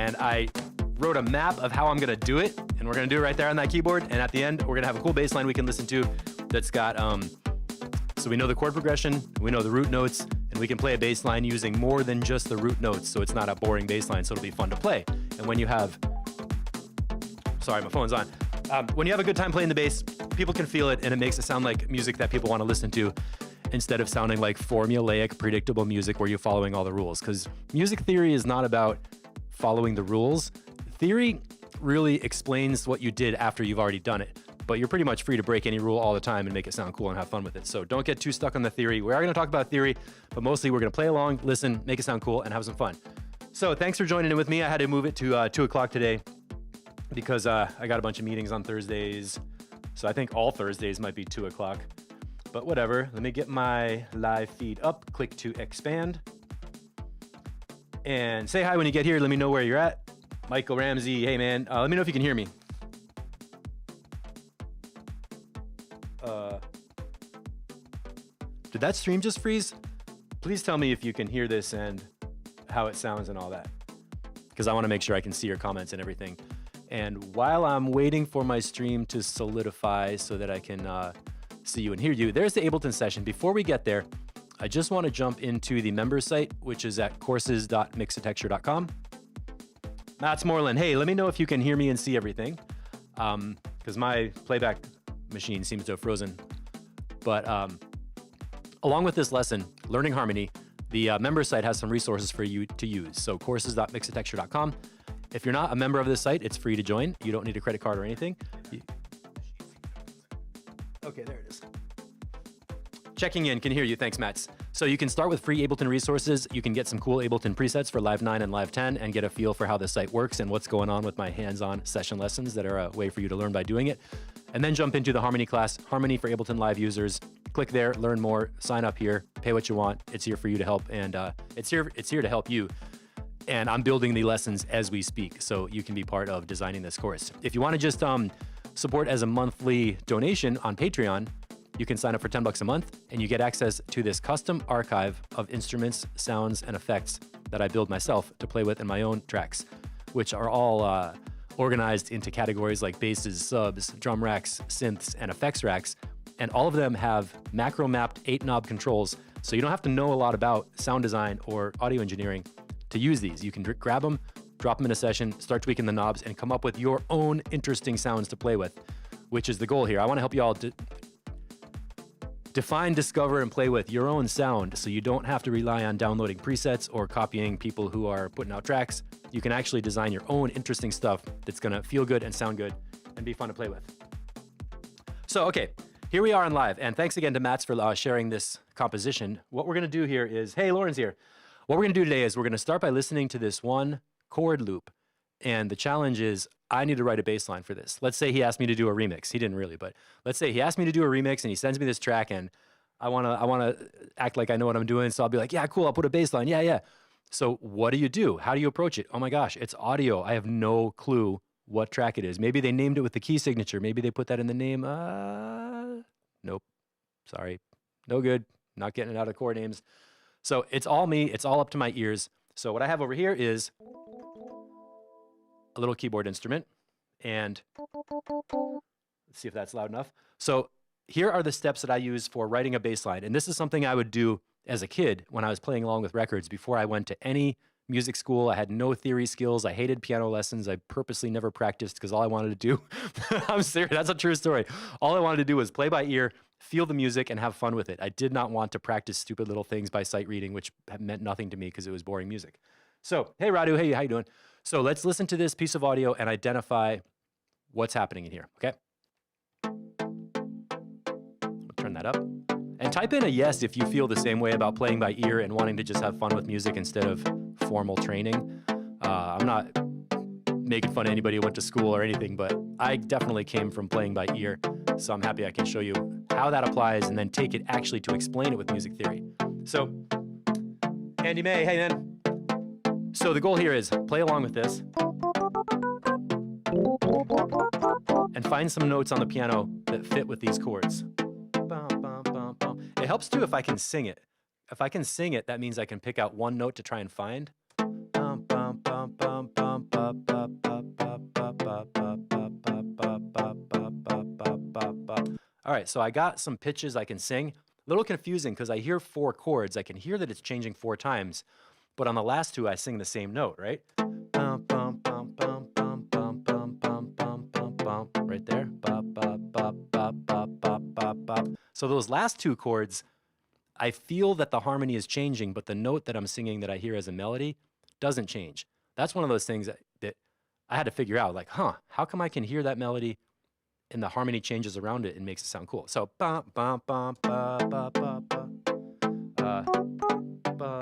and I wrote a map of how I'm gonna do it, and we're gonna do it right there on that keyboard, and at the end, we're gonna have a cool bass line we can listen to that's got, so we know the chord progression, we know the root notes, and we can play a bass line using more than just the root notes, so it's not a boring bass line, so it'll be fun to play. And when you have, sorry, my phone's on. When you have a good time playing the bass, people can feel it, and it makes it sound like music that people want to listen to instead of sounding like formulaic, predictable music where you're following all the rules. Because music theory is not about following the rules. Theory really explains what you did after you've already done it, but you're pretty much free to break any rule all the time and make it sound cool and have fun with it. So don't get too stuck on the theory. We are going to talk about theory, but mostly we're going to play along, listen, make it sound cool, and have some fun. So thanks for joining in with me. I had to move it to 2 o'clock today because I got a bunch of meetings on Thursdays. So I think all Thursdays might be 2 o'clock, but whatever. Let me get my live feed up, click to expand, and say hi when you get here. Let me know where you're at. Michael Ramsey, hey man, let me know if you can hear me. Did that stream just freeze? Please tell me if you can hear this and how it sounds and all that, because I want to make sure I can see your comments and everything. And while I'm waiting for my stream to solidify so that I can see you and hear you, there's the Ableton session. Before we get there, I just want to jump into the members site, which is at courses.mixatexture.com. Matt's Moreland, hey, let me know if you can hear me and see everything, because my playback machine seems to have frozen. But along with this lesson, Learning Harmony, the members site has some resources for you to use. So courses.mixatexture.com. If you're not a member of this site, it's free to join. You don't need a credit card or anything. Okay, there it is. Checking in, can hear you, thanks Matt. So you can start with free Ableton resources. You can get some cool Ableton presets for Live 9 and Live 10 and get a feel for how the site works and what's going on with my hands-on session lessons that are a way for you to learn by doing it. And then jump into the Harmony class, Harmony for Ableton Live users. Click there, learn more, sign up here, pay what you want. It's here for you to help, and it's here to help you. And I'm building the lessons as we speak, so you can be part of designing this course. If you want to just support as a monthly donation on Patreon, you can sign up for 10 bucks a month, and you get access to this custom archive of instruments, sounds, and effects that I build myself to play with in my own tracks, which are all organized into categories like basses, subs, drum racks, synths, and effects racks. And all of them have macro-mapped 8-knob controls, so you don't have to know a lot about sound design or audio engineering to use these. You can grab them, drop them in a session, start tweaking the knobs, and come up with your own interesting sounds to play with, which is the goal here. I want to help you all define, discover, and play with your own sound, so you don't have to rely on downloading presets or copying people who are putting out tracks. You can actually design your own interesting stuff that's gonna feel good and sound good and be fun to play with. So, okay, here we are on live, and thanks again to Mats for sharing this composition. What we're gonna do here is, hey, Lauren's here. What we're gonna do today is we're gonna start by listening to this one chord loop, and the challenge is I need to write a bass line for this. Let's say he asked me to do a remix. He didn't really, but let's say he asked me to do a remix and he sends me this track, and I wanna act like I know what I'm doing, so I'll be like, yeah, cool, I'll put a bass line, yeah. So what do you do? How do you approach it? Oh my gosh, it's audio. I have no clue what track it is. Maybe they named it with the key signature. Maybe they put that in the name. Nope, sorry, no good. Not getting it out of chord names. So it's all me, it's all up to my ears. So what I have over here is a little keyboard instrument, and let's see if that's loud enough. So here are the steps that I use for writing a bass line, and this is something I would do as a kid when I was playing along with records before I went to any music school. I had no theory skills. I hated piano lessons. I purposely never practiced because all I wanted to do, I'm serious, that's a true story. All I wanted to do was play by ear, feel the music, and have fun with it. I did not want to practice stupid little things by sight reading, which meant nothing to me because it was boring music. So, hey Radu, hey, how you doing? So let's listen to this piece of audio and identify what's happening in here, okay? I'll turn that up. And type in a yes if you feel the same way about playing by ear and wanting to just have fun with music instead of formal training. I'm not making fun of anybody who went to school or anything, but I definitely came from playing by ear, so I'm happy I can show you how that applies and then take it actually to explain it with music theory. So, Andy May, hey man. So the goal here is play along with this and find some notes on the piano that fit with these chords. It helps too if I can sing it. If I can sing it, that means I can pick out one note to try and find. All right, so I got some pitches I can sing. A little confusing because I hear 4 chords. I can hear that it's changing 4 times, but on the last 2, I sing the same note, right? Bum, bum, bum, bum, bum, bum, bum, bum, bum, bum, bum, right there. Bop, bop, bop, bop, bop, bop, bop, bop. So those last 2 chords, I feel that the harmony is changing, but the note that I'm singing that I hear as a melody doesn't change. That's one of those things that I had to figure out, like, how come I can hear that melody and the harmony changes around it and makes it sound cool? So, bum, bum, bum, ba, ba, ba, ba, ba, ba.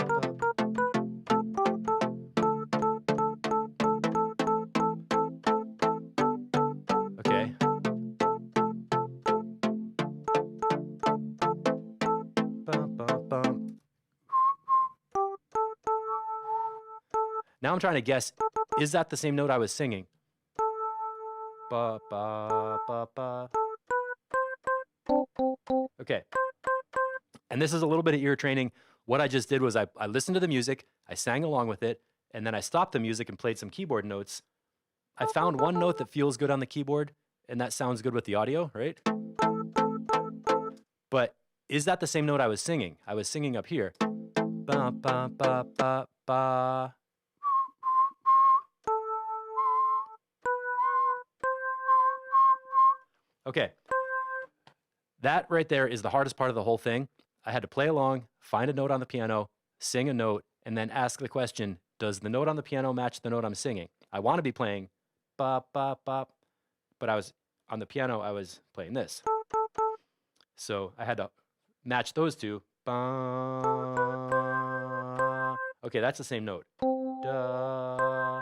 Okay. Bum, bum, bum. Now I'm trying to guess, is that the same note I was singing? Ba, ba, ba, ba. Okay. And this is a little bit of ear training. What I just did was I listened to the music, I sang along with it, and then I stopped the music and played some keyboard notes. I found one note that feels good on the keyboard, and that sounds good with the audio, right? But is that the same note I was singing? I was singing up here. Ba, ba, ba, ba, ba. Okay. That right there is the hardest part of the whole thing. I had to play along, find a note on the piano, sing a note, and then ask the question, does the note on the piano match the note I'm singing? I want to be playing bop, bop, bop, but on the piano, I was playing this. So I had to match those two. Ba. Okay, that's the same note. Da,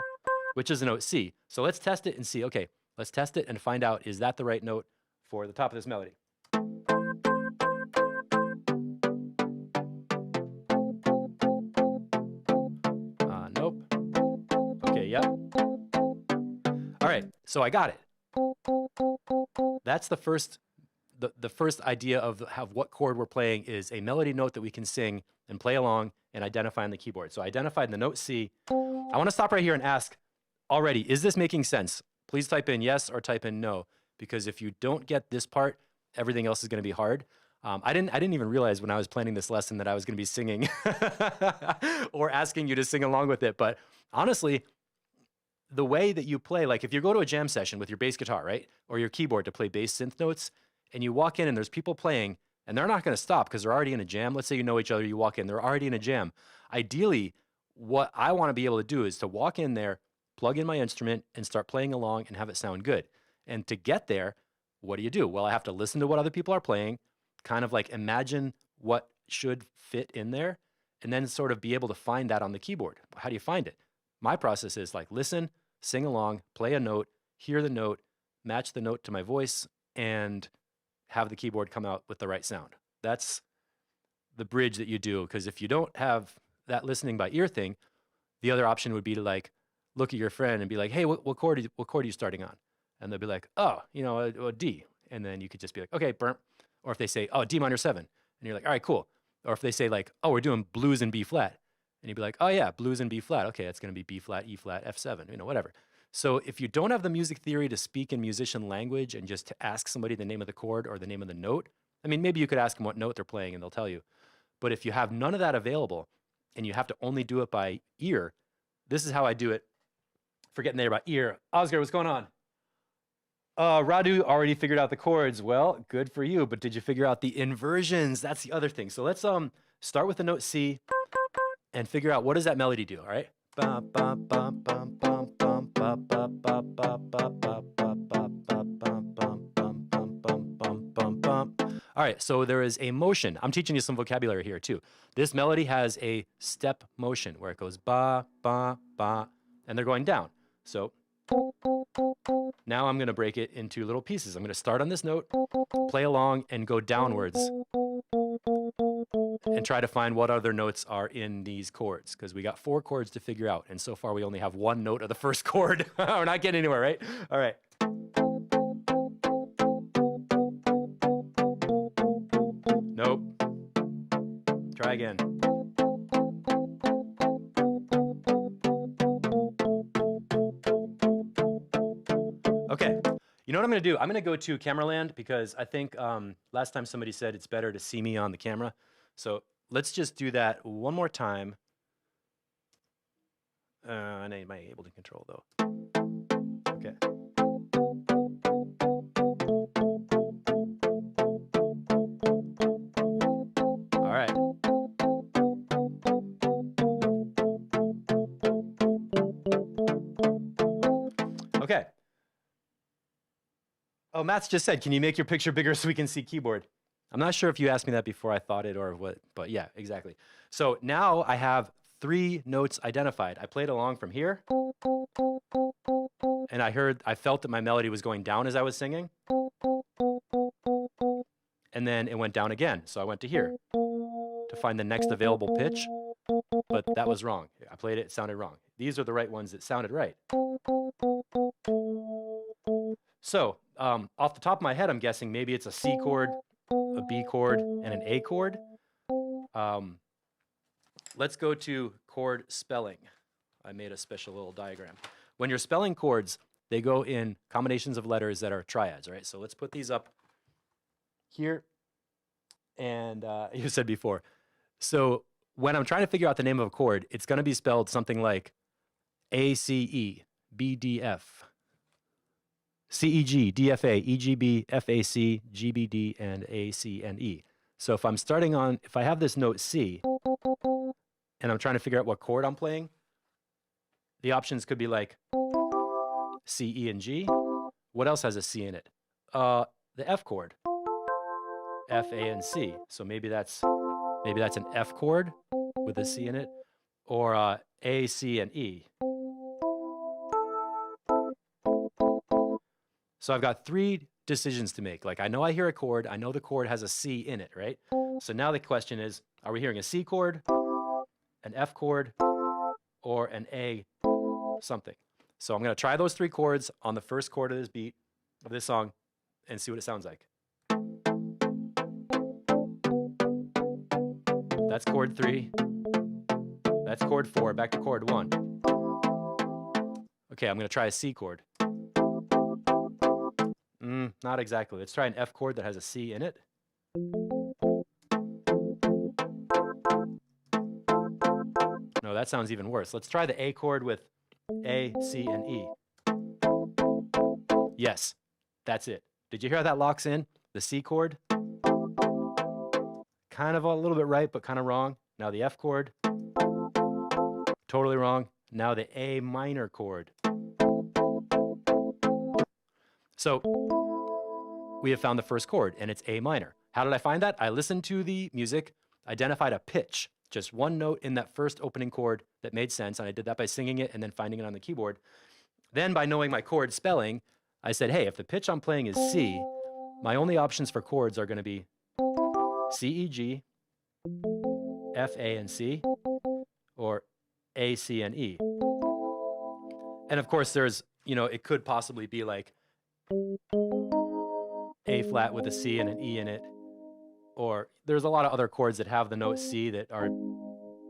which is the note C. So let's test it and see. Okay, let's test it and find out, is that the right note for the top of this melody? Nope. Okay, yep. All right, so I got it. That's the first idea of what chord we're playing is a melody note that we can sing and play along and identify on the keyboard. So I identified the note C. I want to stop right here and ask already, is this making sense? Please type in yes or type in no, because if you don't get this part, everything else is going to be hard. I didn't even realize when I was planning this lesson that I was going to be singing or asking you to sing along with it. But honestly, the way that you play, like if you go to a jam session with your bass guitar, right, or your keyboard to play bass synth notes, and you walk in and there's people playing, and they're not going to stop because they're already in a jam. Let's say you know each other, you walk in, they're already in a jam. Ideally, what I want to be able to do is to walk in there, plug in my instrument, and start playing along and have it sound good. And to get there, what do? Well, I have to listen to what other people are playing, kind of like imagine what should fit in there, and then sort of be able to find that on the keyboard. How do you find it? My process is like listen, sing along, play a note, hear the note, match the note to my voice, and have the keyboard come out with the right sound. That's the bridge that you do, because if you don't have that listening by ear thing, the other option would be to like look at your friend and be like, hey, what chord are you starting on? And they'll be like, oh, a D. And then you could just be like, okay, burp. Or if they say, oh, D minor 7. And you're like, all right, cool. Or if they say like, oh, we're doing blues in B flat. And you'd be like, oh yeah, blues in B flat. Okay, it's going to be B flat, E flat, F7, whatever. So if you don't have the music theory to speak in musician language and just to ask somebody the name of the chord or the name of the note, I mean, maybe you could ask them what note they're playing and they'll tell you. But if you have none of that available and you have to only do it by ear, this is how I do it. Forgetting there about ear. Oscar, what's going on? Radu already figured out the chords. Well, good for you. But did you figure out the inversions? That's the other thing. So let's start with the note C and figure out what does that melody do, all right? All right, so there is a motion. I'm teaching you some vocabulary here too. This melody has a step motion where it goes ba, ba, ba, and they're going down. So now I'm going to break it into little pieces. I'm going to start on this note, play along, and go downwards and try to find what other notes are in these chords, because we got 4 chords to figure out, and so far we only have 1 note of the first chord. We're not getting anywhere, right? All right. Nope. Try again. Okay. You know what I'm going to do? I'm going to go to camera land because I think last time somebody said it's better to see me on the camera. So let's just do that one more time. I need my Ableton control though. Okay. All right. Okay. Oh, Matt's just said, can you make your picture bigger so we can see keyboard? I'm not sure if you asked me that before I thought it or what, but yeah, exactly. So now I have 3 notes identified. I played along from here, and I felt that my melody was going down as I was singing, and then it went down again. So I went to here to find the next available pitch, but that was wrong. I played it, it sounded wrong. These are the right ones that sounded right. So off the top of my head, I'm guessing maybe it's a C chord, a B chord, and an A chord. Let's go to chord spelling. I made a special little diagram. When you're spelling chords, they go in combinations of letters that are triads, right? So let's put these up here. And you said before. So when I'm trying to figure out the name of a chord, it's going to be spelled something like ACE, BDF, CEG, DFA, EGB, FAC, GBD, and ACNE. So if I have this note C, and I'm trying to figure out what chord I'm playing, the options could be like C, E, and G. What else has a C in it? The F chord, F, A, and C. So maybe that's an F chord with a C in it, or A, C, and E. So I've got 3 decisions to make. Like I know I hear a chord, I know the chord has a C in it, right? So now the question is, are we hearing a C chord, an F chord, or an A something? So I'm going to try those 3 chords on the first chord of this beat, of this song, and see what it sounds like. That's chord 3. That's chord 4, back to chord 1. Okay, I'm going to try a C chord. Not exactly. Let's try an F chord that has a C in it. No, that sounds even worse. Let's try the A chord with A, C, and E. Yes, that's it. Did you hear how that locks in? The C chord? Kind of a little bit right, but kind of wrong. Now the F chord. Totally wrong. Now the A minor chord. So we have found the first chord, and it's A minor. How did I find that? I listened to the music, identified a pitch, just one note in that first opening chord that made sense, and I did that by singing it and then finding it on the keyboard. Then by knowing my chord spelling, I said, hey, if the pitch I'm playing is C, my only options for chords are going to be C, E, G, F, A, and C, or A, C, and E. And of course, there's, it could possibly be like A flat with a C and an E in it. Or there's a lot of other chords that have the note C that are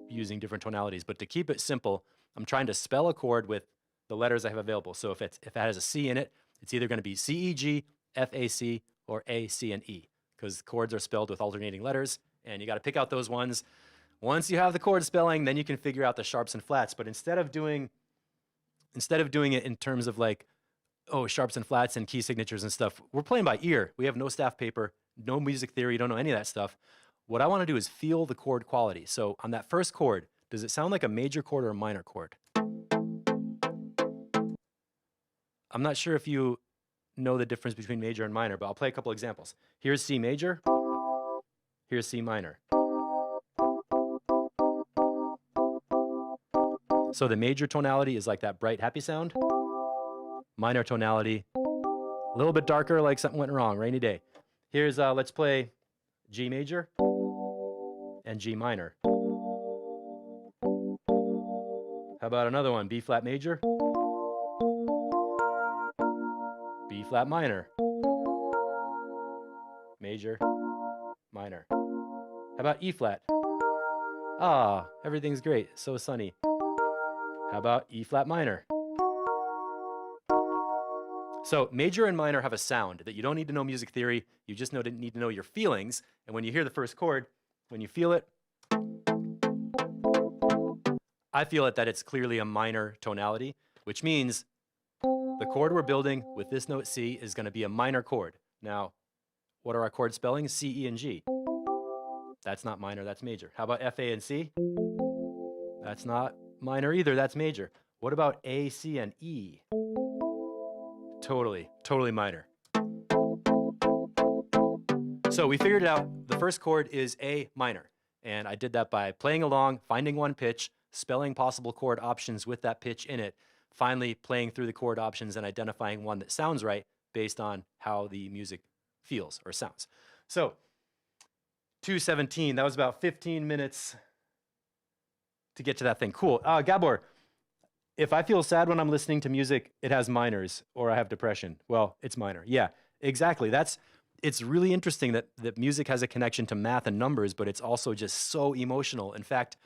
using different tonalities. But to keep it simple, I'm trying to spell a chord with the letters I have available. So if it has a C in it, it's either going to be C, E, G, F, A, C, or A, C, and E. Because chords are spelled with alternating letters, and you got to pick out those ones. Once you have the chord spelling, then you can figure out the sharps and flats. But instead of doing it in terms of like, oh, sharps and flats and key signatures and stuff, we're playing by ear. We have no staff paper, no music theory, don't know any of that stuff. What I want to do is feel the chord quality. So on that first chord, does it sound like a major chord or a minor chord? I'm not sure if you know the difference between major and minor, but I'll play a couple examples. Here's C major. Here's C minor. So the major tonality is like that bright, happy sound. Minor tonality, a little bit darker, like something went wrong, rainy day. Here's, let's play G major and G minor. How about another one, B flat major, B flat minor, major, minor. How about E flat? Ah, everything's great, so sunny. How about E flat minor? So major and minor have a sound that you don't need to know music theory. You just need to know your feelings. And when you hear the first chord, when you feel it, I feel it that it's clearly a minor tonality, which means the chord we're building with this note C is going to be a minor chord. Now, what are our chord spellings? C, E, and G. That's not minor, that's major. How about F, A, and C? That's not minor either, that's major. What about A, C, and E? Totally minor. So we figured it out. The first chord is A minor. And I did that by playing along, finding one pitch, spelling possible chord options with that pitch in it, finally playing through the chord options and identifying one that sounds right based on how the music feels or sounds. So 2:17, that was about 15 minutes to get to that thing. Cool. Gabor, if I feel sad when I'm listening to music, it has minors, or I have depression. Well, it's minor. Yeah, exactly. It's really interesting that music has a connection to math and numbers, but it's also just so emotional. In fact,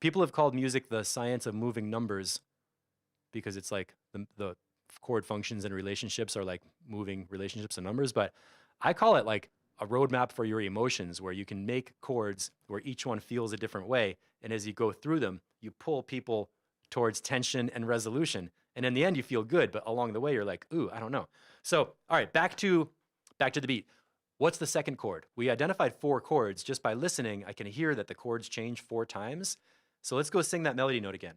people have called music the science of moving numbers because it's like the chord functions and relationships are like moving relationships and numbers. But I call it like a roadmap for your emotions, where you can make chords where each one feels a different way. And as you go through them, you pull people towards tension and resolution. And in the end, you feel good. But along the way, you're like, ooh, I don't know. So, all right, back to the beat. What's the second chord? We identified 4 chords. Just by listening, I can hear that the chords change 4 times. So let's go sing that melody note again.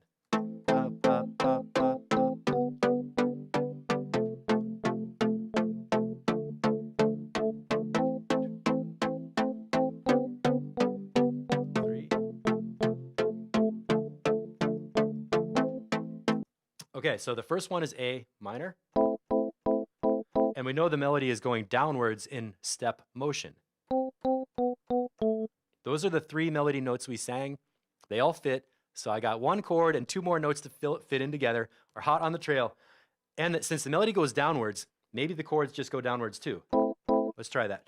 Okay, so the first one is A minor. And we know the melody is going downwards in step motion. Those are the 3 melody notes we sang. They all fit. So I got 1 chord and 2 more notes to fit in together. We're hot on the trail. And since the melody goes downwards, maybe the chords just go downwards too. Let's try that.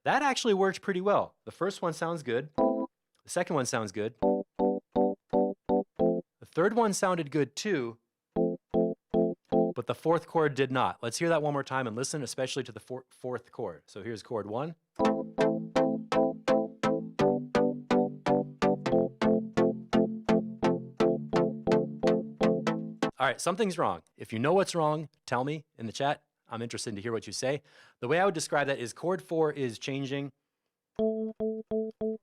That actually worked pretty well. The first one sounds good. The second one sounds good. The third one sounded good too, but the fourth chord did not. Let's hear that one more time and listen, especially to the fourth chord. So here's chord 1. All right, something's wrong. If you know what's wrong, tell me in the chat. I'm interested to hear what you say. The way I would describe that is chord 4 is changing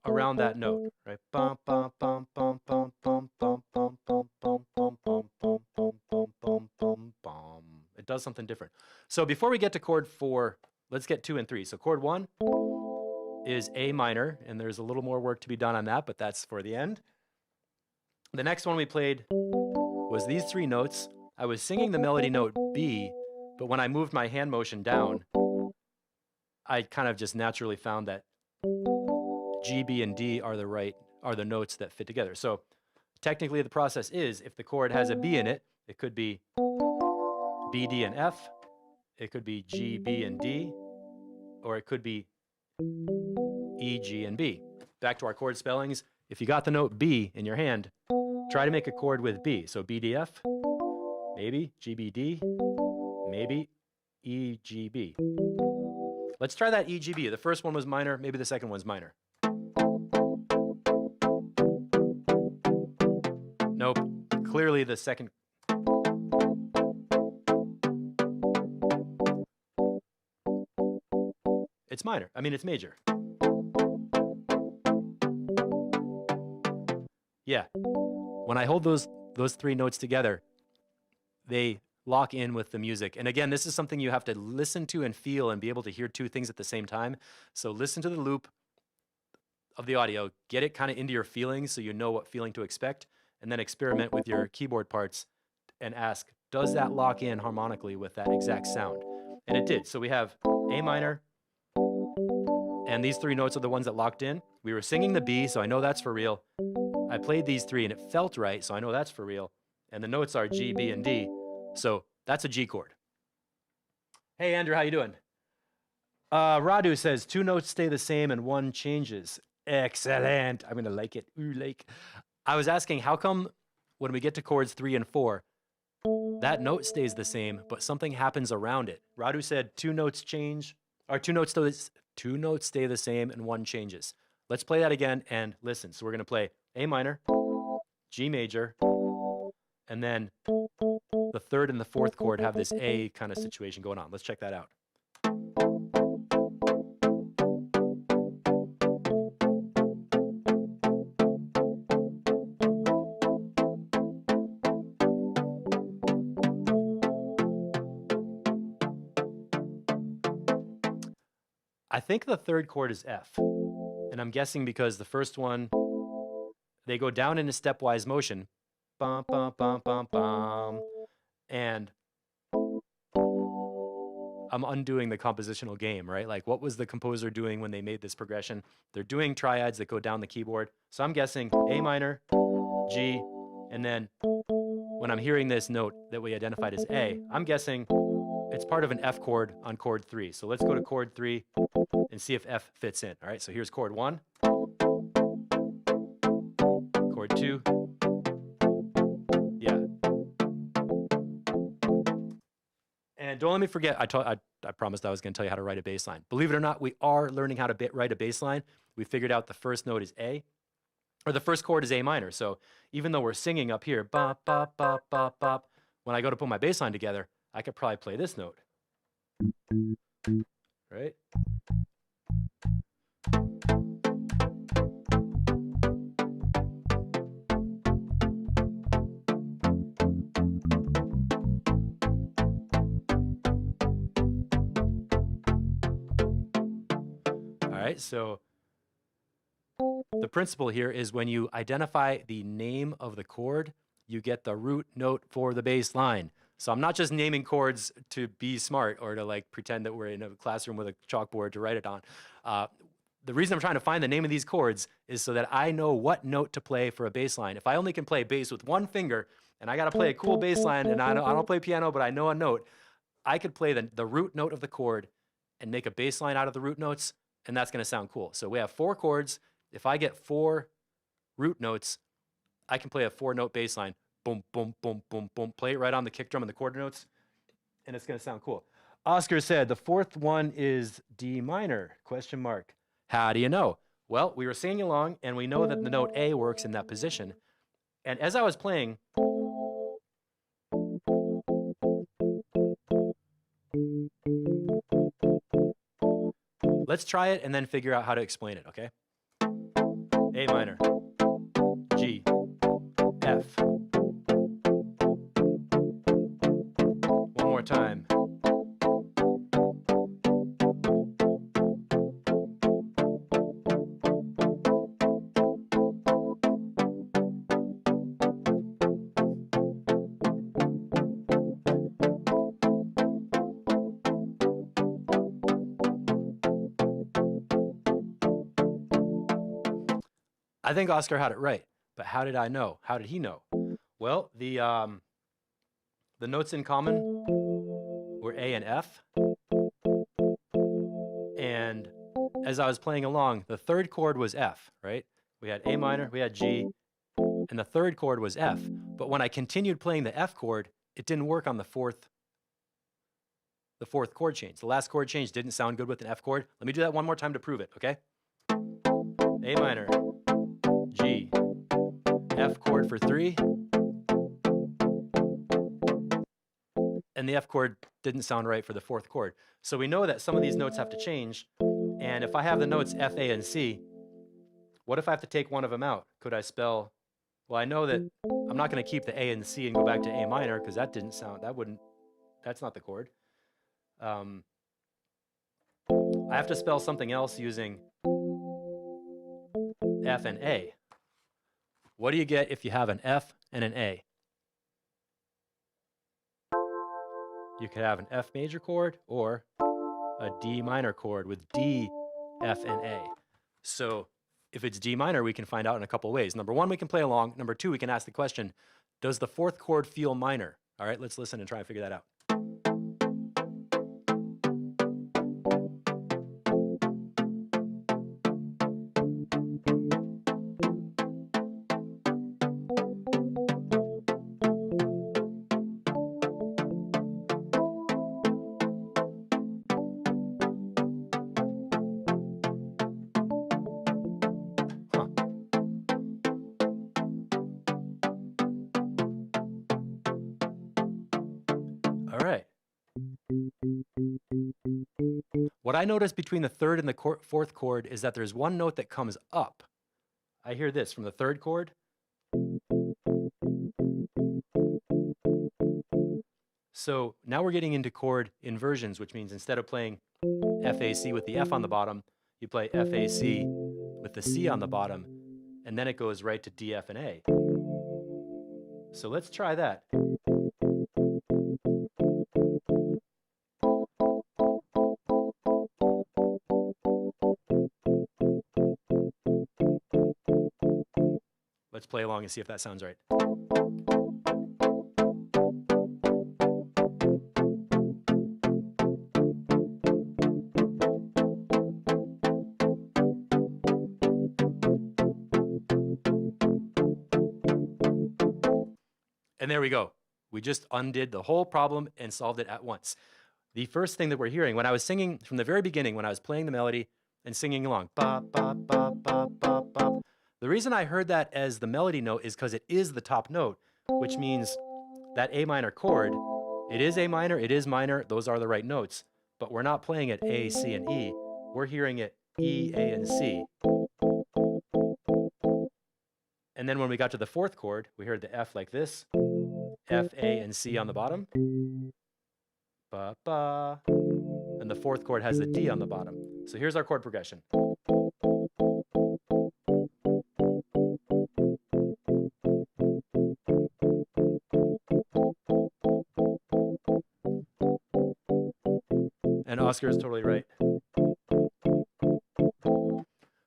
around that note, right? Bum, bum, bum, bum, bum, bum, bum, bum, bum, bum, bum, bum, bum, bum, bum, bum, bum, bum. It does something different. So before we get to chord 4, let's get 2 and 3. So chord 1 is A minor, and there's a little more work to be done on that, but that's for the end. The next one we played was these 3 notes. I was singing the melody note B, but when I moved my hand motion down, I kind of just naturally found that G, B, and D are the notes that fit together. So technically the process is, if the chord has a B in it, it could be B, D, and F. It could be G, B, and D, or it could be E, G, and B. Back to our chord spellings. If you got the note B in your hand, try to make a chord with B. So B, D, F, maybe G, B, D, maybe E, G, B. Let's try that E, G, B. The first one was minor, maybe the second one's minor. Nope, clearly the second. It's minor, I mean it's major. Yeah, when I hold those 3 notes together, they lock in with the music. And again, this is something you have to listen to and feel and be able to hear 2 things at the same time. So listen to the loop of the audio, get it kind of into your feelings so you know what feeling to expect, and then experiment with your keyboard parts and ask, does that lock in harmonically with that exact sound? And it did. So we have A minor, and these 3 notes are the ones that locked in. We were singing the B, so I know that's for real. I played these 3 and it felt right, so I know that's for real. And the notes are G, B, and D. So that's a G chord. Hey, Andrew, how you doing? Radu says 2 notes stay the same and 1 changes. Excellent. I'm going to like it. Ooh, like. I was asking, how come when we get to chords 3 and 4, that note stays the same, but something happens around it? Radu said 2 notes change, or 2 notes stay the same and 1 changes. Let's play that again and listen. So we're going to play A minor, G major, and then the 3rd and the 4th chord have this A kind of situation going on. Let's check that out. I think the 3rd chord is F, and I'm guessing because the first one, they go down in a stepwise motion, bum, bum, bum, bum, bum, and I'm undoing the compositional game, right? Like, what was the composer doing when they made this progression? They're doing triads that go down the keyboard. So I'm guessing A minor, G, and then when I'm hearing this note that we identified as A, I'm guessing it's part of an F chord on chord 3. So let's go to chord 3 and see if F fits in. All right, so here's chord 1, chord 2, yeah. And don't let me forget, I promised I was going to tell you how to write a bass line. Believe it or not, we are learning how to write a bass line. We figured out the first note is A, or the first chord is A minor. So even though we're singing up here, bop, bop, bop, bop, bop, when I go to put my bass line together, I could probably play this note, right? All right, so the principle here is when you identify the name of the chord, you get the root note for the bass line. So I'm not just naming chords to be smart or to like pretend that we're in a classroom with a chalkboard to write it on. The reason I'm trying to find the name of these chords is so that I know what note to play for a bass line. If I only can play bass with one finger and I got to play a cool bass line and I don't play piano, but I know a note, I could play the root note of the chord and make a bass line out of the root notes, and that's going to sound cool. So we have 4 chords. If I get 4 root notes, I can play a 4-note bass line. Boom, boom, boom, boom, boom. Play it right on the kick drum and the quarter notes, and it's going to sound cool. Oscar said the 4th one is D minor, question mark. How do you know? Well, we were singing along, and we know that the note A works in that position. And as I was playing, let's try it and then figure out how to explain it, okay? A minor, G, F. One more time. I think Oscar had it right, but how did I know? How did he know? Well, the notes in common were A and F, and as I was playing along, the 3rd chord was F, right? We had A minor, we had G, and the 3rd chord was F. But when I continued playing the F chord, it didn't work on the fourth chord change. The last chord change didn't sound good with an F chord. Let me do that one more time to prove it, okay? A minor, G, F chord for 3, and the F chord didn't sound right for the 4th chord. So we know that some of these notes have to change, and if I have the notes F, A, and C, what if I have to take one of them out? Could I spell, well, I know that I'm not going to keep the A and C and go back to A minor because that didn't sound, that's not the chord. I have to spell something else using F and A. What do you get if you have an F and an A? You could have an F major chord or a D minor chord with D, F, and A. So if it's D minor, we can find out in a couple ways. Number 1, we can play along. Number 2, we can ask the question, does the 4th chord feel minor, All right, let's listen and try and figure that out. All right. What I noticed between the third and the fourth chord is that there's one note that comes up. I hear this from the third chord. So now we're getting into chord inversions, which means instead of playing FAC with the F on the bottom, you play FAC with the C on the bottom, and then it goes right to D, F, and A. So let's try that. Let's play along and see if that sounds right. And there we go. We just undid the whole problem and solved it at once. The first thing that we're hearing, when I was singing from the very beginning, when I was playing the melody and singing along, ba, ba, ba, ba, ba, ba, the reason I heard that as the melody note is because it is the top note, which means that A minor chord, it is A minor, it is minor, those are the right notes, but we're not playing it A, C, and E. We're hearing it E, A, and C. And then when we got to the fourth chord, we heard the F like this, F, A, and C on the bottom. Ba, ba. And the fourth chord has the D on the bottom. So here's our chord progression. And Oscar is totally right.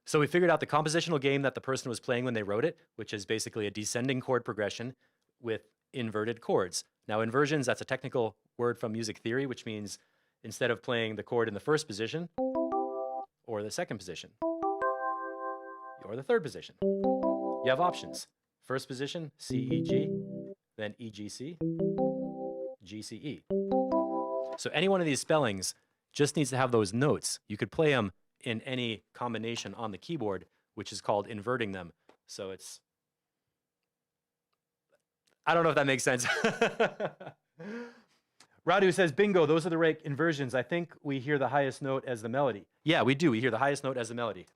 So we figured out the compositional game that the person was playing when they wrote it, which is basically a descending chord progression with inverted chords. Now inversions, that's a technical word from music theory, which means instead of playing the chord in the first position, or the second position, or the third position, you have options. First position, C, E, G, then E, G, C, G, C, E. So any one of these spellings just needs to have those notes. You could play them in any combination on the keyboard, which is called inverting them. So it's, I don't know if that makes sense. Radu says, bingo, those are the right inversions. I think we hear the highest note as the melody. Yeah, we do. We hear the highest note as the melody.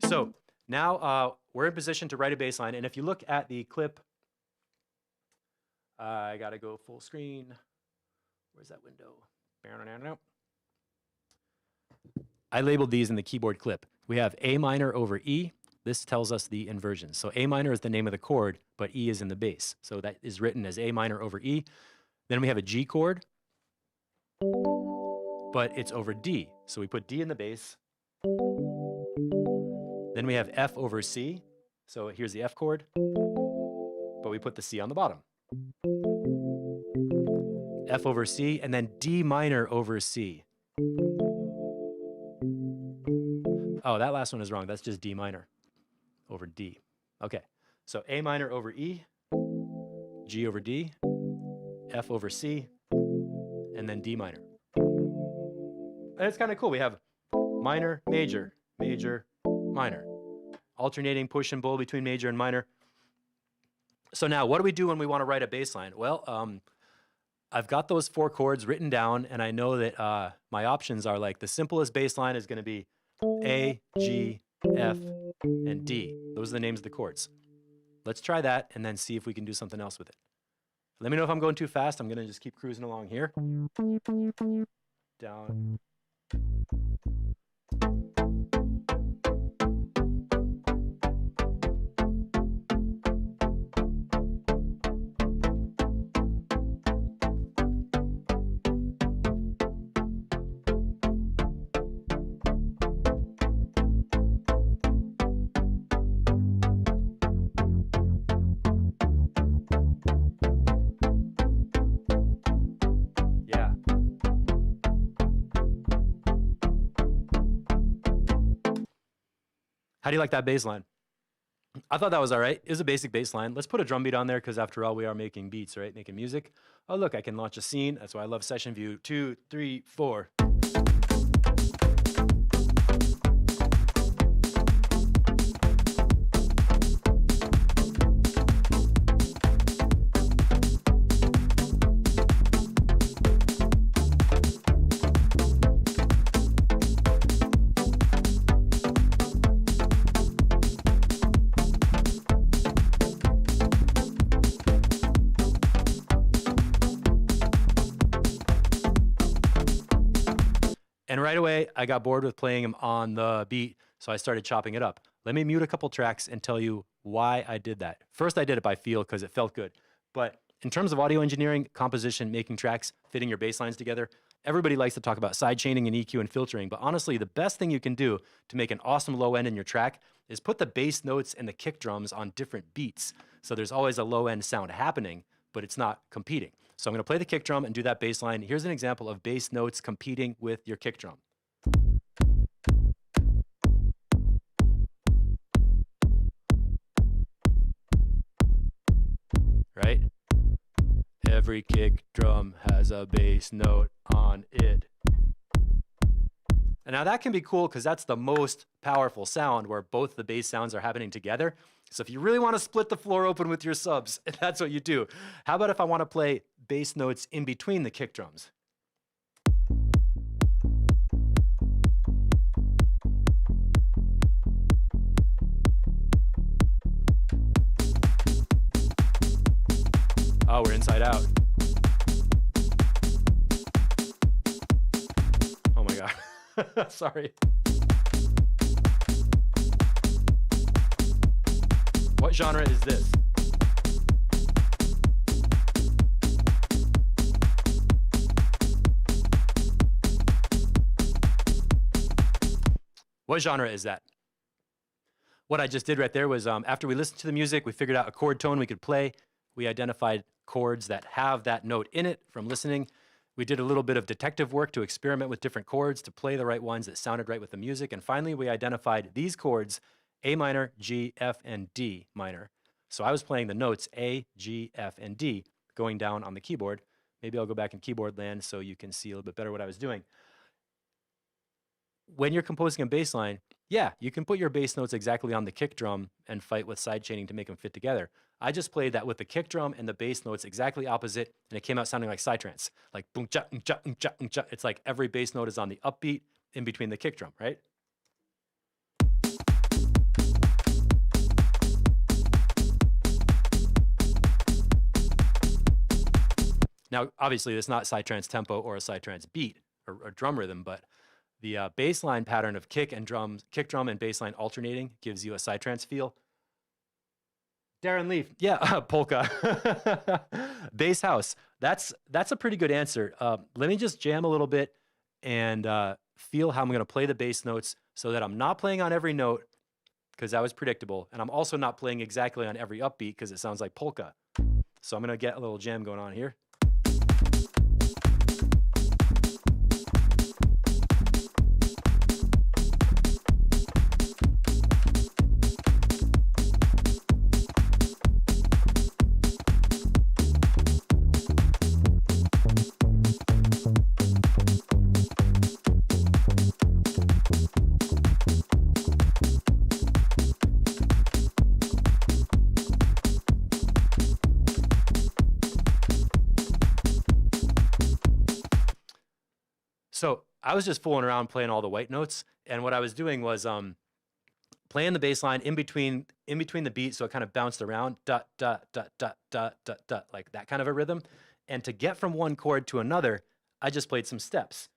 So now we're in position to write a bass line. And if you look at the clip, I got to go full screen. Where's that window? I labeled these in the keyboard clip. We have A minor over E. This tells us the inversion. So A minor is the name of the chord, but E is in the bass. So that is written as A minor over E. Then we have a G chord, but it's over D. So we put D in the bass. Then we have F over C. So here's the F chord, but we put the C on the bottom. F over C, and then D minor over C. Oh, that last one is wrong. That's just D minor over D. Okay, so A minor over E, G over D, F over C, and then D minor. And it's kind of cool. We have minor, major, major, minor. Alternating push and pull between major and minor. So now, what do we do when we want to write a bass line? Well, I've got those four chords written down, and I know that my options are like the simplest bass line is going to be A, G, F, and D. Those are the names of the chords. Let's try that and then see if we can do something else with it. Let me know if I'm going too fast. I'm going to just keep cruising along here. Down. How do you like that bass line? I thought that was all right. It was a basic bass line. Let's put a drum beat on there because after all, we are making beats, right? Making music. Oh, look, I can launch a scene. That's why I love session view. 2, 3, 4. And right away, I got bored with playing them on the beat, so I started chopping it up. Let me mute a couple tracks and tell you why I did that. First, I did it by feel because it felt good. But in terms of audio engineering, composition, making tracks, fitting your bass lines together, everybody likes to talk about side chaining and EQ and filtering. But honestly, the best thing you can do to make an awesome low end in your track is put the bass notes and the kick drums on different beats. So there's always a low end sound happening, but it's not competing. So I'm going to play the kick drum and do that bass line. Here's an example of bass notes competing with your kick drum. Right? Every kick drum has a bass note on it. And now that can be cool because that's the most powerful sound where both the bass sounds are happening together. So if you really want to split the floor open with your subs, that's what you do. How about if I want to play bass notes in between the kick drums? Oh, we're inside out. Oh my God. Sorry. What genre is this? What genre is that? What I just did right there was after we listened to the music, we figured out a chord tone we could play. We identified chords that have that note in it from listening. We did a little bit of detective work to experiment with different chords to play the right ones that sounded right with the music. And finally, we identified these chords, A minor, G, F, and D minor. So I was playing the notes A, G, F, and D going down on the keyboard. Maybe I'll go back in keyboard land so you can see a little bit better what I was doing. When you're composing a bass line, yeah, you can put your bass notes exactly on the kick drum and fight with side chaining to make them fit together. I just played that with the kick drum and the bass notes exactly opposite, and it came out sounding like psytrance, like boom cha cha cha cha. It's like every bass note is on the upbeat in between the kick drum, right? Now, obviously, it's not psytrance tempo or a psytrance beat or drum rhythm, but the bass line pattern of kick drum and bass line alternating gives you a psytrance feel. Darren Leaf, yeah, polka. Bass house, that's a pretty good answer. Let me just jam a little bit and feel how I'm gonna play the bass notes so that I'm not playing on every note, because that was predictable, and I'm also not playing exactly on every upbeat because it sounds like polka. So I'm gonna get a little jam going on here. So I was just fooling around playing all the white notes, and what I was doing was playing the bass line in between the beat, so it kind of bounced around, dot dot dot dot dot dot dot, like that kind of a rhythm. And to get from one chord to another, I just played some steps.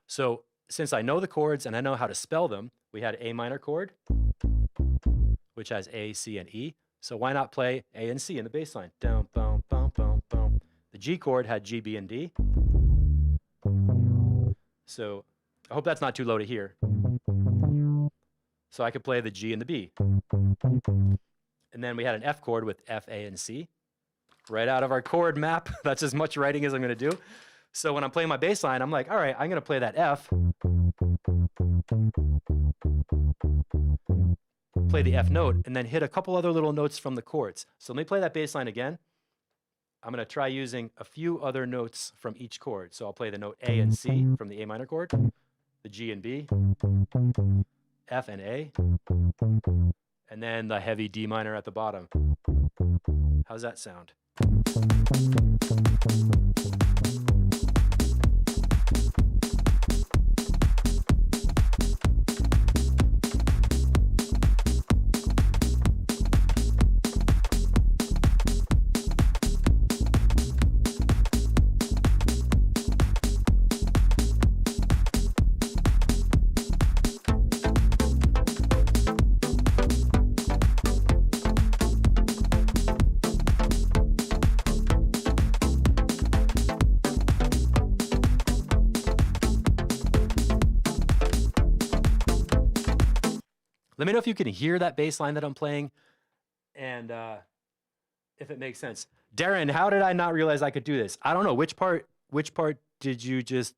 So since I know the chords and I know how to spell them, we had A minor chord, which has A, C, and E. So why not play A and C in the bass line? Down, boom, boom, boom, boom. The G chord had G, B, and D. So I hope that's not too low to hear. So I could play the G and the B. And then we had an F chord with F, A, and C. right out of our chord map. That's as much writing as I'm going to do. So when I'm playing my bass line, I'm like, all right, I'm going to play that F. Play the F note, and then hit a couple other little notes from the chords. So let me play that bass line again. I'm going to try using a few other notes from each chord. So I'll play the note A and C from the A minor chord, the G and B, F and A, and then the heavy D minor at the bottom. How's that sound? Let me know if you can hear that bass line that I'm playing and if it makes sense. Darren, how did I not realize I could do this? I don't know. Which part did you just,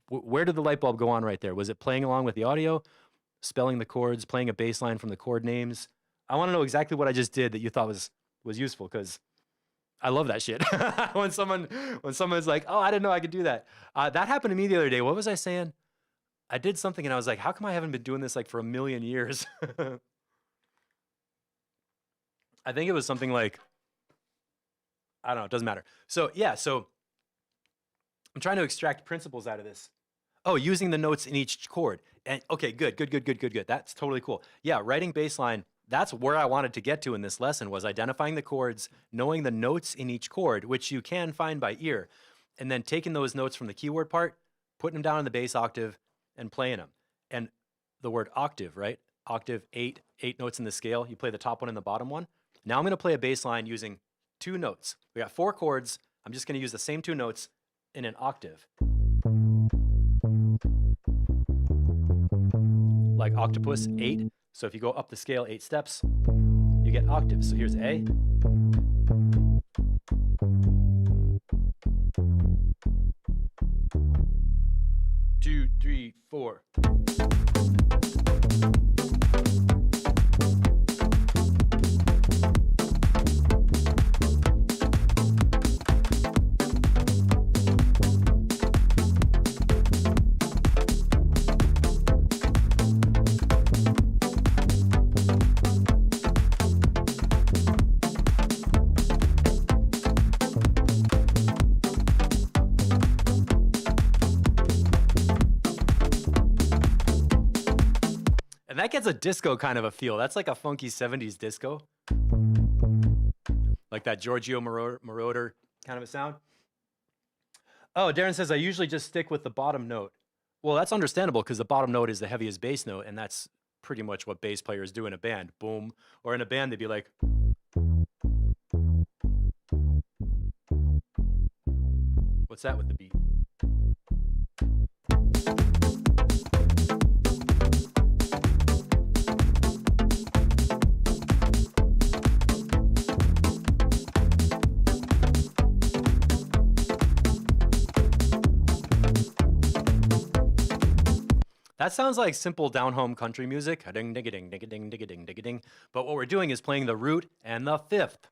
where did the light bulb go on right there? Was it playing along with the audio, spelling the chords, playing a bass line from the chord names? I want to know exactly what I just did that you thought was useful, because I love that shit. when someone's like, oh, I didn't know I could do that. That happened to me the other day. What was I saying? I did something and I was like, how come I haven't been doing this like for a million years? I think it was something like, I don't know, it doesn't matter. So yeah, so I'm trying to extract principles out of this. Oh, using the notes in each chord. And okay, good. That's totally cool. Yeah, writing bass line, that's where I wanted to get to in this lesson, was identifying the chords, knowing the notes in each chord, which you can find by ear, and then taking those notes from the keyword part, putting them down in the bass octave, and playing them. And the word octave, right? Octave, eight notes in the scale. You play the top one and the bottom one. Now I'm going to play a bass line using 2 notes. We got 4 chords. I'm just going to use the same 2 notes in an octave. Like octopus, 8. So if you go up the scale 8 steps, you get octaves. So here's A. Two, three, 4. And that gets a disco kind of a feel. That's like a funky 70s disco. Like that Giorgio Moroder kind of a sound. Oh, Darren says, I usually just stick with the bottom note. Well, that's understandable because the bottom note is the heaviest bass note, and that's pretty much what bass players do in a band. Boom. Or in a band, they'd be like... What's that with the beat? That sounds like simple down-home country music. Ding, ding, ding, ding, ding, ding, ding, ding, ding. But what we're doing is playing the root and the fifth.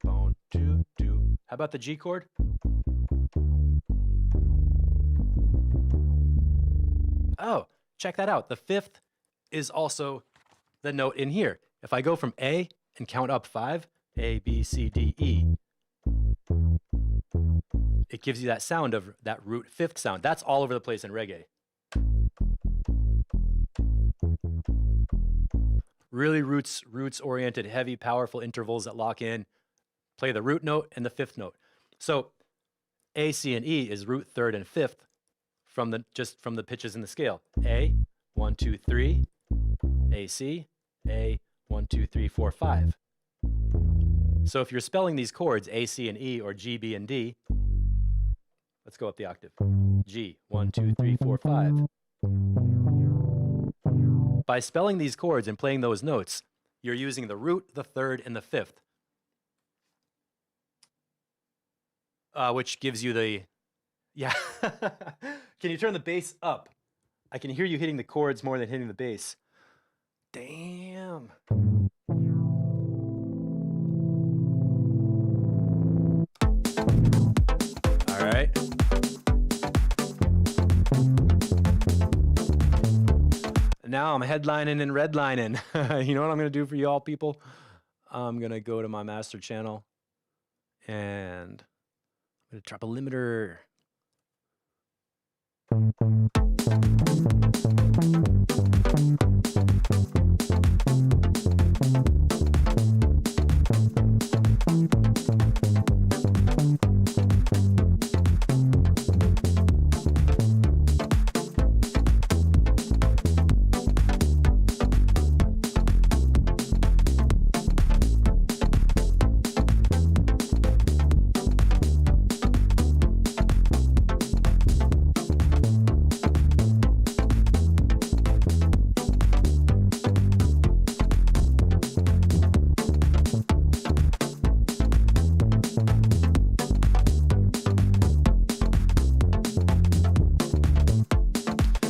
1, 2, 2. How about the G chord? Oh, check that out. The fifth is also the note in here. If I go from A and count up 5, A, B, C, D, E, it gives you that sound of that root fifth sound. That's all over the place in reggae. Really roots-oriented, heavy, powerful intervals that lock in. Play the root note and the fifth note. So A, C, and E is root, third, and fifth from the pitches in the scale. A, 1, 2, 3. A, C, A, 1, 2, 3, 4, 5. So if you're spelling these chords, A, C, and E, or G, B, and D, let's go up the octave. G, 1, 2, 3, 4, 5. By spelling these chords and playing those notes, you're using the root, the third, and the fifth, which gives you the, yeah. Can you turn the bass up? I can hear you hitting the chords more than hitting the bass. Damn. All right. Now I'm headlining and redlining. You know what I'm going to do for you all, people? I'm going to go to my master channel and I'm going to drop a limiter.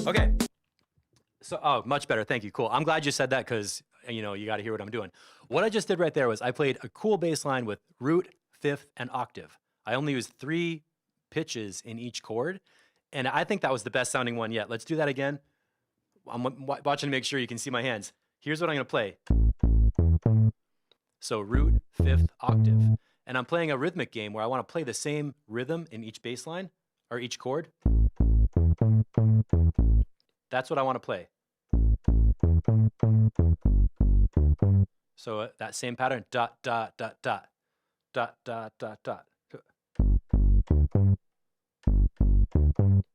Okay. So, oh, much better. Thank you. Cool. I'm glad you said that because, you know, you got to hear what I'm doing. What I just did right there was I played a cool bass line with root, fifth, and octave. I only used 3 pitches in each chord, and I think that was the best sounding one yet. Let's do that again. I'm watching to make sure you can see my hands. Here's what I'm going to play. So root, fifth, octave. And I'm playing a rhythmic game where I want to play the same rhythm in each bass line or each chord. That's what I want to play. So that same pattern, dot, dot, dot, dot, dot, dot, dot, dot.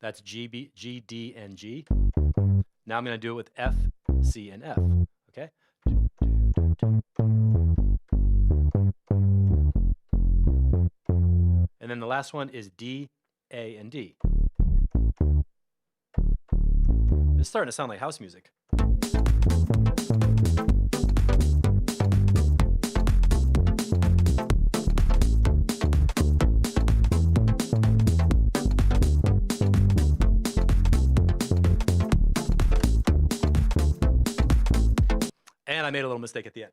That's G, B, G, D, and G. Now I'm going to do it with F, C, and F. Okay? And then the last one is D, A, and D. It's starting to sound like house music. And I made a little mistake at the end.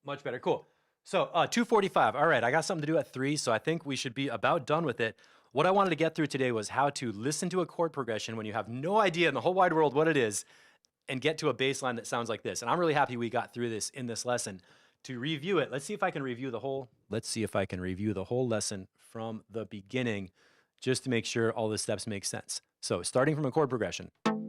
Much better. Cool. So 2:45. All right, I got something to do at 3, so I think we should be about done with it. What I wanted to get through today was how to listen to a chord progression when you have no idea in the whole wide world what it is and get to a bass line that sounds like this. And I'm really happy we got through this in this lesson. To review it, let's see if I can review the whole lesson from the beginning just to make sure all the steps make sense. So starting from a chord progression. Bum,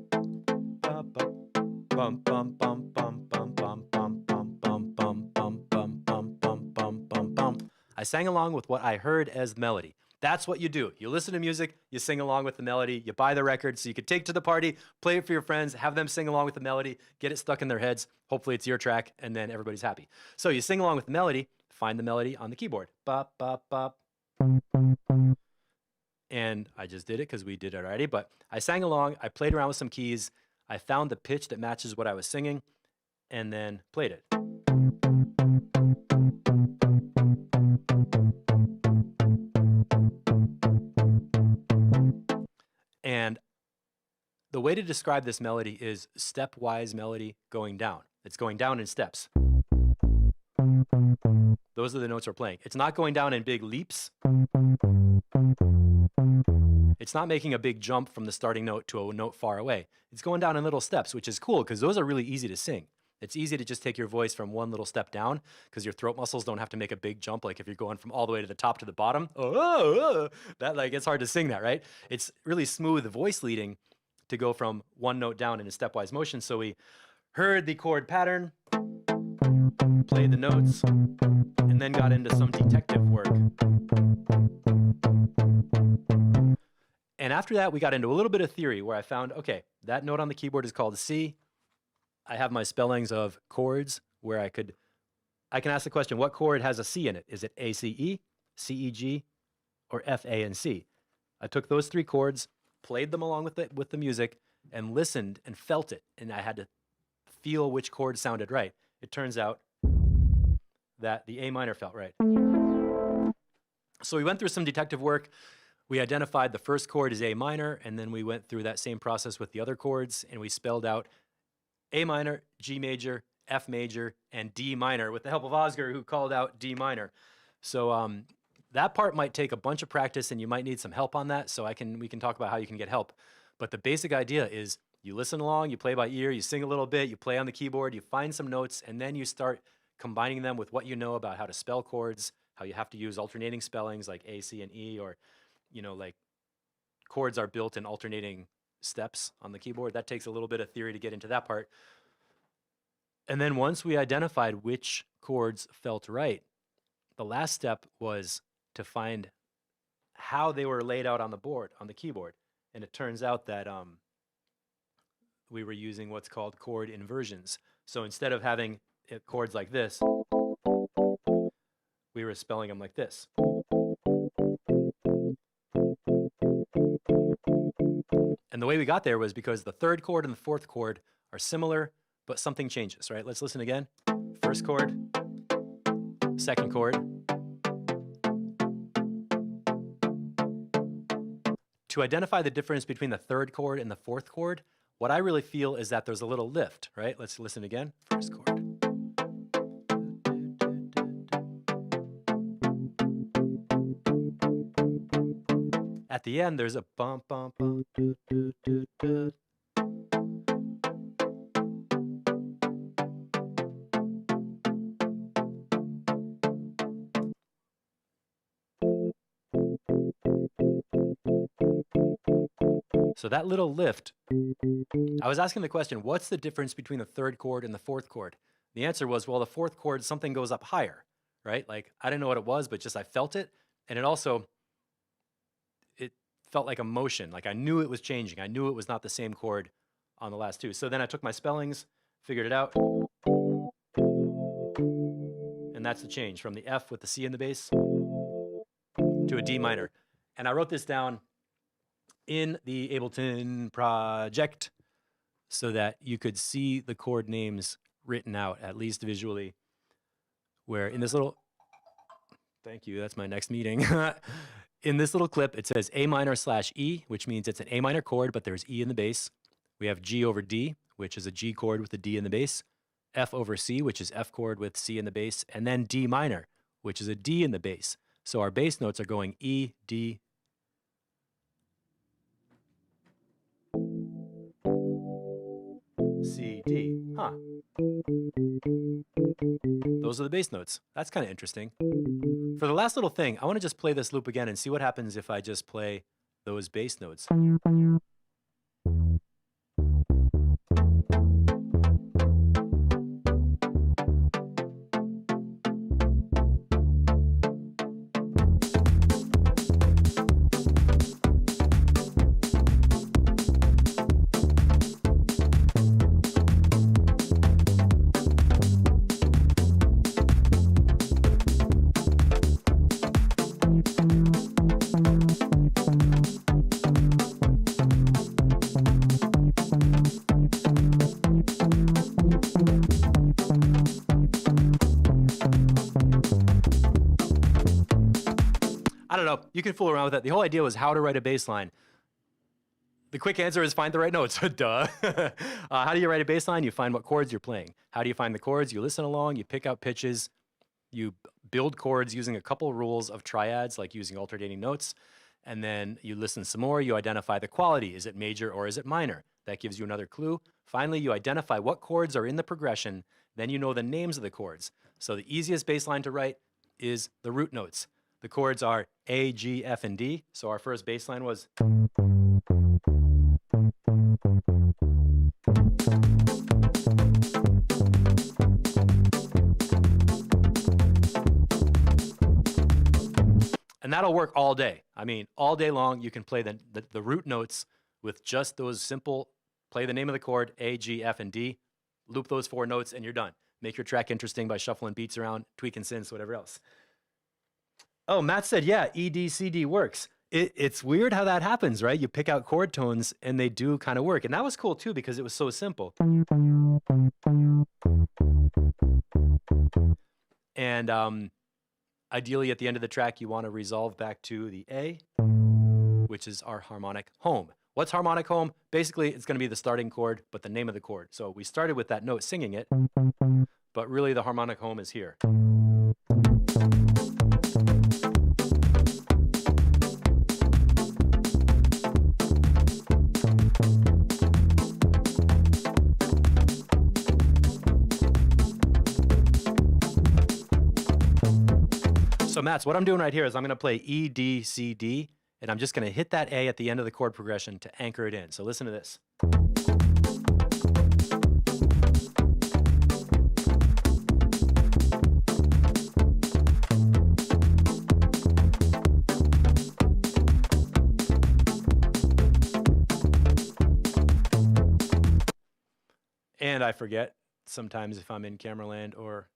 bum, bum, bum, bum, bum, bum, bum, bum, bum, bum, bum, bum, bum, bum, bum, bum. I sang along with what I heard as melody. That's what you do. You listen to music, you sing along with the melody, you buy the record so you could take to the party, play it for your friends, have them sing along with the melody, get it stuck in their heads. Hopefully it's your track, and then everybody's happy. So you sing along with the melody, find the melody on the keyboard. Bop, bop, bop. And I just did it because we did it already, but I sang along, I played around with some keys, I found the pitch that matches what I was singing, and then played it. And the way to describe this melody is stepwise melody going down. It's going down in steps. Those are the notes we're playing. It's not going down in big leaps. It's not making a big jump from the starting note to a note far away. It's going down in little steps, which is cool because those are really easy to sing. It's easy to just take your voice from one little step down because your throat muscles don't have to make a big jump. Like if you're going from all the way to the top to the bottom, that like it's hard to sing that, right? It's really smooth voice leading to go from one note down in a stepwise motion. So we heard the chord pattern, played the notes, and then got into some detective work. And after that, we got into a little bit of theory where I found, okay, that note on the keyboard is called C. I have my spellings of chords where I can ask the question, what chord has a C in it? Is it A, C, E, C, E, G, or F, A, and C? I took those 3 chords, played them along with the music, and listened and felt it. And I had to feel which chord sounded right. it turns out that the A minor felt right. So we went through some detective work. We identified the first chord as A minor, and then we went through that same process with the other chords, and we spelled out A minor, G major, F major, and D minor with the help of Oscar, who called out D minor. So that part might take a bunch of practice, and you might need some help on that. So we can talk about how you can get help. But the basic idea is you listen along, you play by ear, you sing a little bit, you play on the keyboard, you find some notes, and then you start combining them with what you know about how to spell chords, how you have to use alternating spellings like A, C, and E, or, like chords are built in alternating steps on the keyboard. That takes a little bit of theory to get into that part. And then once we identified which chords felt right, the last step was to find how they were laid out on the keyboard. And it turns out that we were using what's called chord inversions. So instead of having chords like this, we were spelling them like this. And the way we got there was because the third chord and the fourth chord are similar, but something changes, right? Let's listen again. First chord, second chord. To identify the difference between the third chord and the fourth chord, what I really feel is that there's a little lift, right? Let's listen again. First chord. At the end, there's a bump, bump, bump, do, do, do, do. So that little lift, I was asking the question, what's the difference between the third chord and the fourth chord? The answer was, well, the fourth chord, something goes up higher, right? Like, I didn't know what it was, but just I felt it. And it felt like a motion. Like I knew it was changing. I knew it was not the same chord on the last two. So then I took my spellings, figured it out. And that's the change from the F with the C in the bass to a D minor. And I wrote this down in the Ableton project so that you could see the chord names written out, at least visually, where in this little, thank you, that's my next meeting. In this little clip, it says A minor / E, which means it's an A minor chord, but there's E in the bass. We have G over D, which is a G chord with a D in the bass. F over C, which is F chord with C in the bass. And then D minor, which is a D in the bass. So our bass notes are going E, D, C, D. Huh. Those are the bass notes. That's kind of interesting. For the last little thing, I want to just play this loop again and see what happens if I just play those bass notes. I don't know. You can fool around with that. The whole idea was how to write a bass line. The quick answer is find the right notes. Duh. How do you write a bass line? You find what chords you're playing. How do you find the chords? You listen along, you pick out pitches, you build chords using a couple rules of triads, like using alternating notes, and then you listen some more, you identify the quality. Is it major or is it minor? That gives you another clue. Finally, you identify what chords are in the progression, then you know the names of the chords. So the easiest bass line to write is the root notes. The chords are A, G, F, and D. So our first bass line was. And that'll work all day. I mean, all day long, you can play the root notes with just those simple, play the name of the chord, A, G, F, and D, loop those 4 notes, and you're done. Make your track interesting by shuffling beats around, tweaking synths, whatever else. Oh, Matt said, yeah, E, D, C, D works. It's weird how that happens, right? You pick out chord tones and they do kind of work. And that was cool too because it was so simple. And ideally at the end of the track, you want to resolve back to the A, which is our harmonic home. What's harmonic home? Basically, it's going to be the starting chord, but the name of the chord. So we started with that note singing it, but really the harmonic home is here. So Mats, what I'm doing right here is I'm going to play E, D, C, D, and I'm just going to hit that A at the end of the chord progression to anchor it in. So listen to this. And I forget sometimes if I'm in camera land or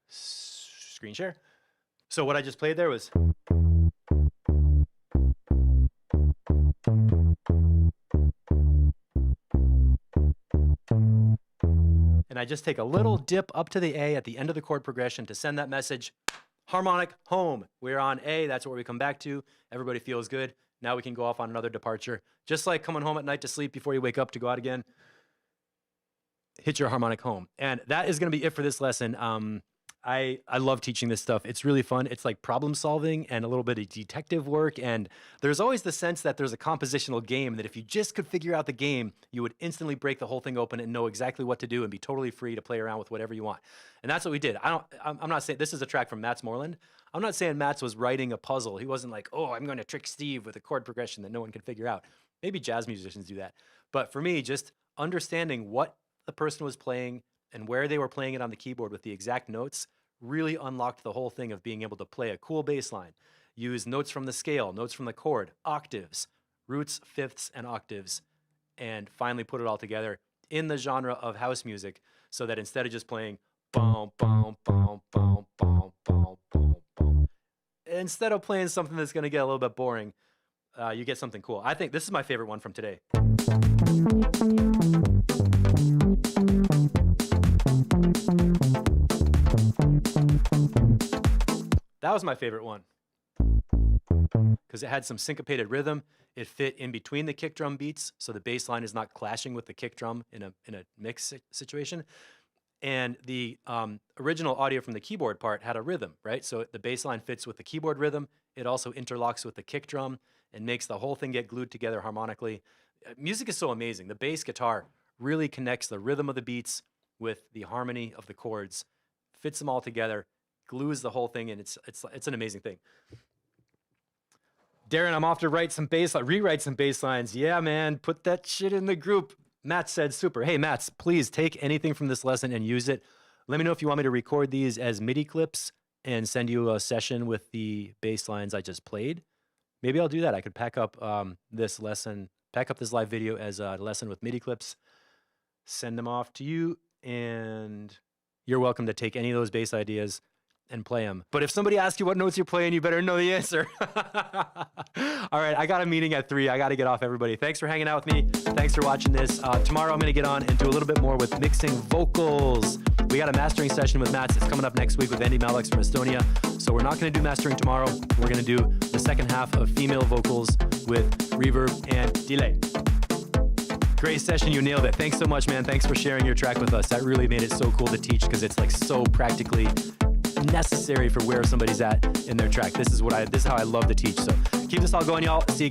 screen share. So what I just played there was. And I just take a little dip up to the A at the end of the chord progression to send that message, harmonic home. We're on A, that's where we come back to. Everybody feels good. Now we can go off on another departure. Just like coming home at night to sleep before you wake up to go out again. Hit your harmonic home. And that is going to be it for this lesson. I love teaching this stuff. It's really fun. It's like problem solving and a little bit of detective work. And there's always the sense that there's a compositional game that if you just could figure out the game, you would instantly break the whole thing open and know exactly what to do and be totally free to play around with whatever you want. And that's what we did. I'm not saying this is a track from Mats Moreland. I'm not saying Mats was writing a puzzle. He wasn't like, oh, I'm going to trick Steve with a chord progression that no one can figure out. Maybe jazz musicians do that. But for me, just understanding what the person was playing and where they were playing it on the keyboard with the exact notes really unlocked the whole thing of being able to play a cool bass line, use notes from the scale, notes from the chord, octaves, roots, fifths, and octaves, and finally put it all together in the genre of house music so that instead of just playing boom, boom, boom, boom, boom, boom, boom, boom, instead of playing something that's going to get a little bit boring, you get something cool. I think this is my favorite one from today. That was my favorite one because it had some syncopated rhythm. It fit in between the kick drum beats, so the bass line is not clashing with the kick drum in a mix situation. And the original audio from the keyboard part had a rhythm, right? So the bass line fits with the keyboard rhythm. It also interlocks with the kick drum and makes the whole thing get glued together harmonically. Music is so amazing. The bass guitar really connects the rhythm of the beats with the harmony of the chords, fits them all together, glues the whole thing, and it's an amazing thing. Darren, I'm off to rewrite some bass lines. Yeah, man, put that shit in the group. Matt said super. Hey, Mats, please take anything from this lesson and use it. Let me know if you want me to record these as MIDI clips and send you a session with the bass lines I just played. Maybe I'll do that. I could pack up this live video as a lesson with MIDI clips, send them off to you, and you're welcome to take any of those bass ideas and play them. But if somebody asks you what notes you're playing, you better know the answer. All right, I got a meeting at 3. I got to get off, everybody. Thanks for hanging out with me. Thanks for watching this. Tomorrow I'm going to get on and do a little bit more with mixing vocals. We got a mastering session with Mats. It's coming up next week with Andy Malix from Estonia. So we're not going to do mastering tomorrow. We're going to do the second half of female vocals with reverb and delay. Great session. You nailed it. Thanks so much, man. Thanks for sharing your track with us. That really made it so cool to teach because it's like so practically necessary for where somebody's at in their track. This is how I love to teach. So keep this all going, y'all. See you guys.